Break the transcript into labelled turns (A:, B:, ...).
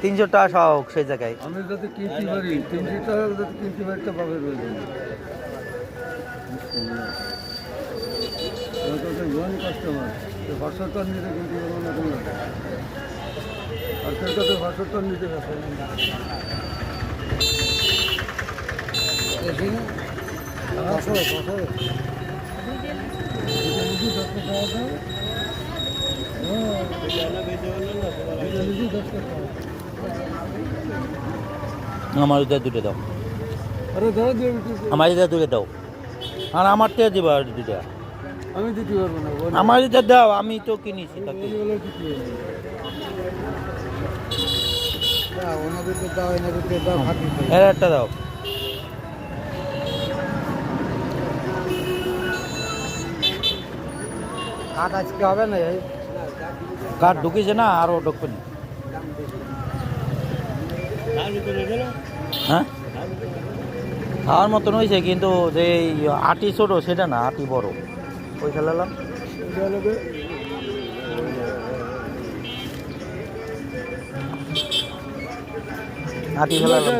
A: 300 টাকা সহ হোক সেই জায়গায়।
B: আমি যদি কিনতে পারি 300 টাকা যদি কিনতে পারি তো পাবে রয়েছে কাস্টমার 500 টাকা নিতে কিনতে পারবো না কোনো আর তোর কাছে 500 টাকা নিতে পারবে
A: আমার ওদের দুটো দাও,
B: আরে দাও দিয়ে
A: আমার ওদের দুটো দাও, আর আমার থেকে দিবা দুটা।
B: আমি দিতে পারবো না
A: আমার ওদের দাও, আমি তো কিনেছি তাকে।
B: ওনাদেরকে দাও এনাদেরকে দাও
A: এর একটা দাও।
B: কাঠ আজকে হবে না
A: কাঠ ঢুকেছে না, আরও ঢুকবে না। হ্যাঁ খাওয়ার মতন হয়েছে, কিন্তু যে আটি ছোট সেটা না, আটি বড়। ওই খেলালাম আটি খেলালাম।